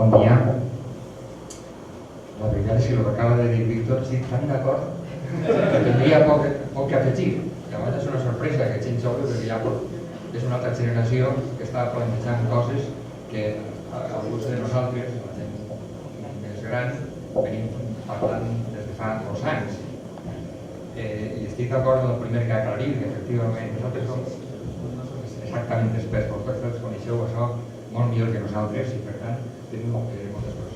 Bon dia. La veritat és que el que acaba de dir Víctor, estic tan d'acord que tindria poc que afegir. I a vegades és una sorpresa que gent jove, perquè ja és una altra generació que està plantejant coses que alguns de nosaltres, la gent més gran, venim parlant des de fa molts anys. I estic d'acord amb el primer que ha aclarit, que efectivament nosaltres som exactament experts, vosaltres coneixeu això molt millor que nosaltres i per tant tenim moltes coses.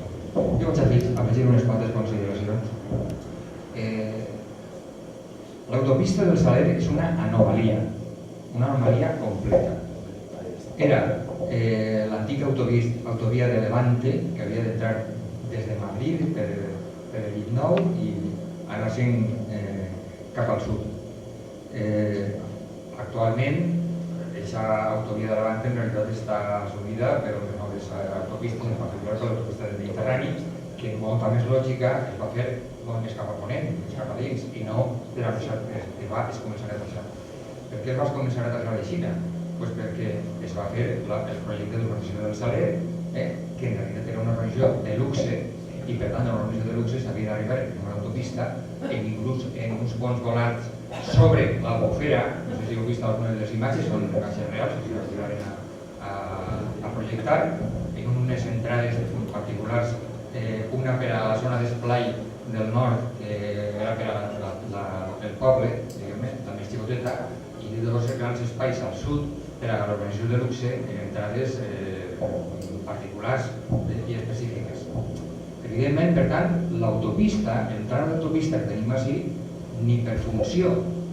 Jo vaig afegir unes quantes consideracions. L'autopista del Saler és una anomalia completa. Era l'antiga autovia de Levante que havia d'entrar des de Madrid per el Llibnou i anar sent cap al sud. Actualment, aquesta autovia de Levante en realitat està assumida per unes noves autopistes, en particular per l'autopista del Mediterrani, que amb molta més lògica es va fer molt més cap a ponent, més cap a dins, i no per a deixar que va es començar a deixar. Per què es va començar a deixar de Xina? Doncs perquè es va fer el projecte d'urbanització del Saler, que en realitat era una urbanització de luxe, i per tant una urbanització de luxe s'havia d'arribar en una autopista, inclús en uns ponts volants sobre l'Albufera. No sé si heu vist alguna de les imatges, són imatges reals, si les arribaren a projectar, en unes entrades particulars, una per a la zona d'esplai del nord, que era per al poble, diguem-ne, la més xicoteta, i dos grans espais al sud per a l'organització de luxe en entrades particulars i específiques. Evidentment, per tant, l'autopista, el tram d'autopista que tenim així, ni per funció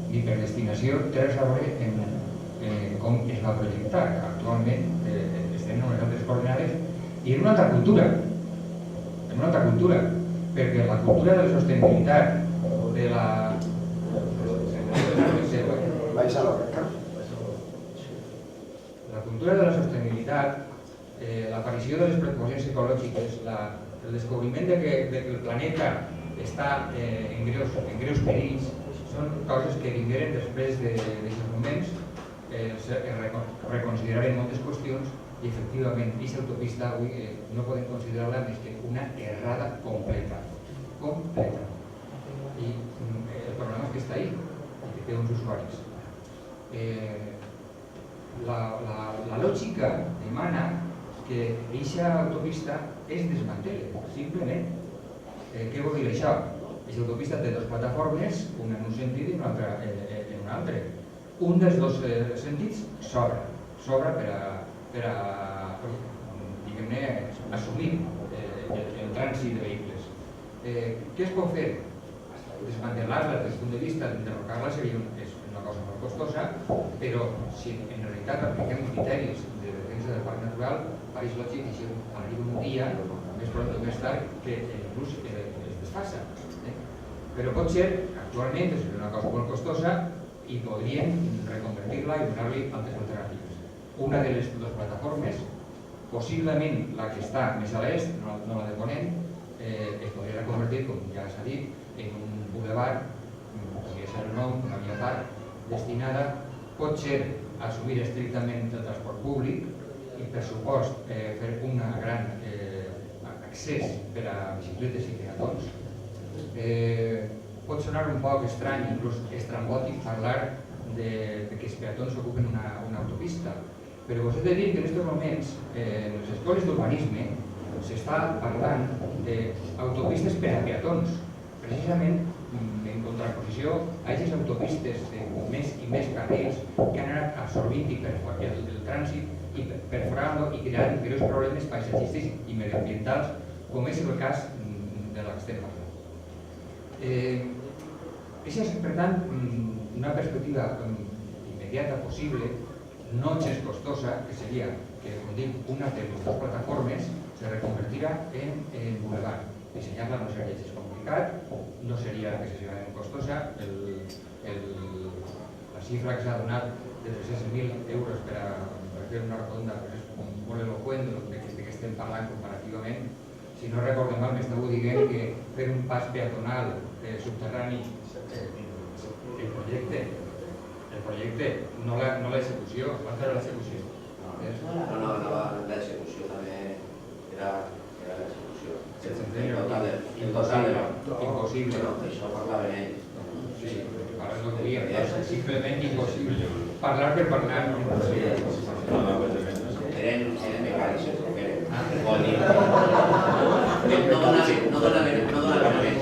ni per destinació té res a veure amb com es va projectar. Actualment estem en unes altres coordinades i en una altra cultura, perquè la cultura de la sostenibilitat, de la... La cultura de la sostenibilitat, l'aparició de les preocupacions ecològiques, el descobriment que el planeta està en greus perills, són coses que vingueren després d'aquests moments, reconsideraren moltes qüestions i efectivament aquesta autopista avui no podem considerar-la més que una errada completa. I el problema és que està ahí, que té uns usuaris. La lògica demana que aquesta autopista es desmantele, simplement. Què vol dir això? Aquesta autopista té dues plataformes, una en un sentit i una altra en un altre. Un dels dos sentits s'obre per a diguem-ne, assumir el trànsit de vehicles. Què es pot fer? Desmantelar-la des del punt de vista d'enderrocar-la seria una cosa molt costosa, però si en realitat apliquem criteris de defensa del parc natural, pareix lògic que si arriba un dia, més pront o més tard, que inclús es desfassa. Però pot ser, actualment, és una cosa molt costosa i podríem reconvertir-la i donar-li altres alternatives. Una de les dues plataformes, possiblement la que està més a l'est, no la de ponent, es podria reconvertir, com ja s'ha dit, en un boulevard, podria ser el nom, una via part, destinada, pot ser assumir estrictament el transport públic i, per supost, fer un gran accés per a bicicletes i peatons. Pot sonar un poc estrany, inclús estrambòtic, parlar que els peatons ocupen una autopista, però us he de dir que en aquests moments, en les escoles d'urbanisme, s'està parlant d'autopistes per a peatons, precisament en contraposició a aquestes autopistes de més i més carrils que han anat absorbint el trànsit i perforant-lo i creant greus problemes paisatgístics i mediambientals, com és el cas de la que estem parlant. Aquesta és, per tant, una perspectiva immediata possible, no gens costosa, que seria que, com dic, una de les dues plataformes se reconvertirà en boulevard. Dissenyar-la no seria gens complicat, no seria excessivament costosa. La xifra que s'ha donat de 300.000 euros per fer una rotonda és molt eloqüent de què estem parlant comparativament. Si no recordem mal, m'estàveu dient que fer un pas peatonal subterrani, el projecte, no l'execució, va fer l'execució. No, l'execució també era era la solució. Impossible. Això parlaven ells. Sí, ara no diem, simplement impossible. Parlar per parlar. Eren mecànics, no donaven més.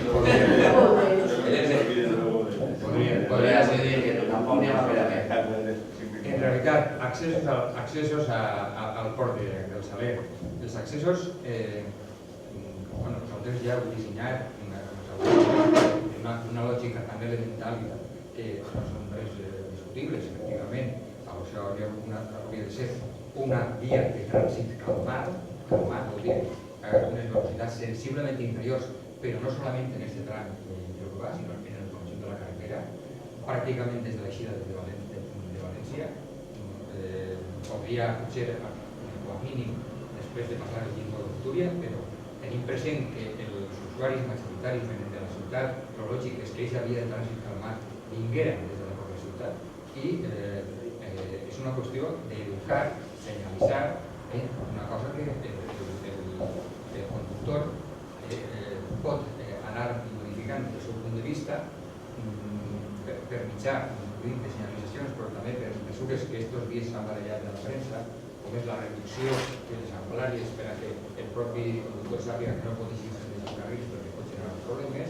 Podria ser que tampoc n'hi ha per a més. En realitat, accessos al port del Saler. Els accessos, nosaltres ja heu dissenyat una lògica tan elemental que no són res discutibles, efectivament. Això hauria de ser una via de trànsit calmat, vol dir unes velocitats sensiblement inferiors, però no solament en aquest tram urbà, sinó en el conjunt de la carretera, pràcticament des de l'eixida de València. Podria ser, com a mínim, després de passar el Llindó de Túria, però tenim present que els usuaris majoritaris de la ciutat, el lògic és que aquesta via de trànsit calmat vingueren des de la pròpia ciutat i és una qüestió d'educar, senyalitzar una cosa que el conductor pot anar modificant el seu punt de vista per mitjà de senyalitzacions, però també per mesures que aquests dies s'han barallat de la premsa, com és la reducció de les amplàries per a que el propi conductor sàpiga que no pot eixir dels carrils perquè pot generar problemes,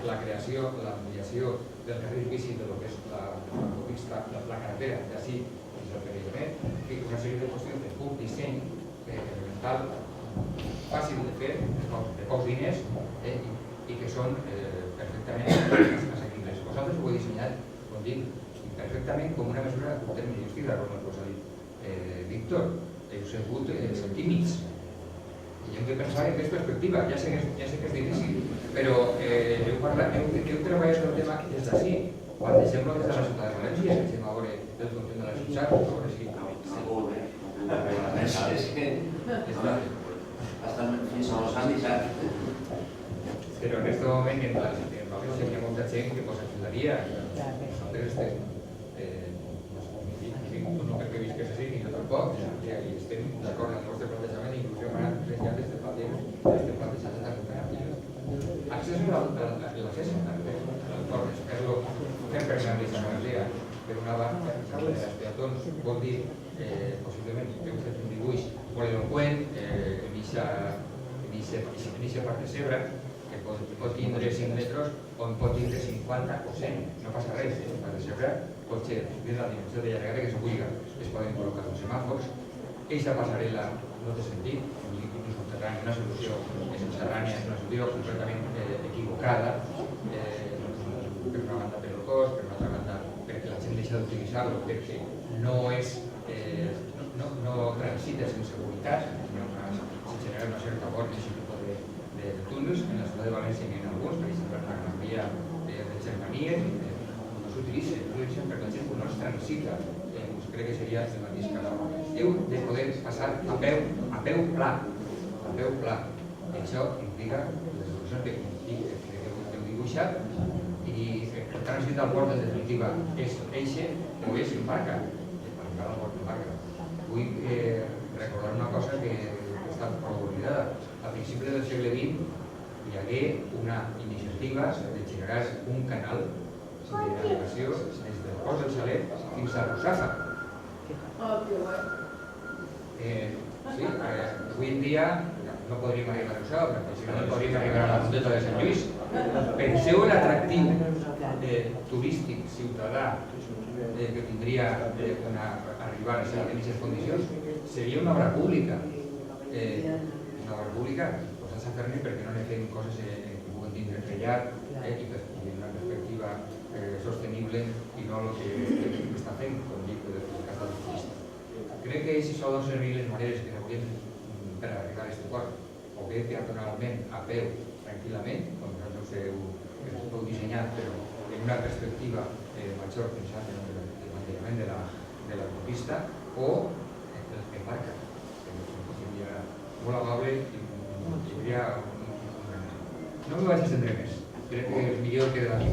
la creació, l'ampliació del carril bici de lo que és la carretera d'ací fins al Perellament, i una sèrie de qüestions de pur disseny elemental, fàcil de fer, de pocs diners i que són perfectament assequibles. Vosaltres ho heu dissenyat, com dic, perfectament com una mesura de curt termini. Jo estic d'acord amb el que us ha dit Víctor, heu sigut tímids i hem de pensar en aquesta perspectiva. Ja sé que és difícil, però heu treballat el tema des d'ací. Plantegem-lo des de la ciutat de València, deixem a veure el conjunt de la ciutat, a veure si... Estan fins a los han deixat. Però en aquest moment en València hi ha molta gent que ens ajudaria. Nosaltres estem, no perquè visques així, ni jo tampoc, i estem d'acord amb el vostre plantejament, inclús hem anat des de fa temps, estem plantejant les alternatives. Accés a l'accés al port, és-lo fem per analitzar una idea, per una banda, els peatons vol dir, possiblement, heu fet un dibuix molt eloqüent, en aquesta part de Segre, que pot tindre 5 metres o en pot tindre 50 o 100, no passa res, per Segre pot ser dins la dimensió de llargada que es vulgui, es poden col·locar els semàfors, aquesta passarel·la no té sentit, inclús una solució subterrània és una solució completament equivocada, per una banda per el cost, per una altra banda perquè la gent deixa d'utilitzar-lo, perquè no transita sense seguretat, se genera una certa mort d'aquest tipus de túnels. En la ciutat de València n'hi ha alguns, per exemple, la Gran Via de Germanies, no s'utilitzen perquè la gent no es transita, crec que seria el mateix cas. Heu de poder passar a peu pla. Això implica les solucions que heu dibuixat i el trànsit al port, en definitiva, és eixe o és en barca. Vull recordar una cosa que ha estat prou oblidada. A principis del segle XX hi hagué una iniciativa de generar un canal de navegació des del port del Saler fins a Russafa. Avui en dia no podríem arribar a Russafa, però no podríem arribar a la Fonteta de Sant Lluís. Penseu en l'atractiu turístic ciutadà que tindria arribar a aquestes condicions. Seria una obra pública. Una obra pública, posats a fer-ne perquè no ne fem coses que puguen tindre rellat i una perspectiva sostenible i no el que està fent, com dic, el cas del turista. Crec que aquestes són servir les maneres que s'haurien per arribar a aquest port, o bé peatonalment a peu tranquil·lament, com vosaltres heu dissenyat, però en una perspectiva major pensant en el manteniment de l'autopista, o en barca, que seria molt amable i tindria... No m'ho vaig estendre més, crec que és millor que d'aquí.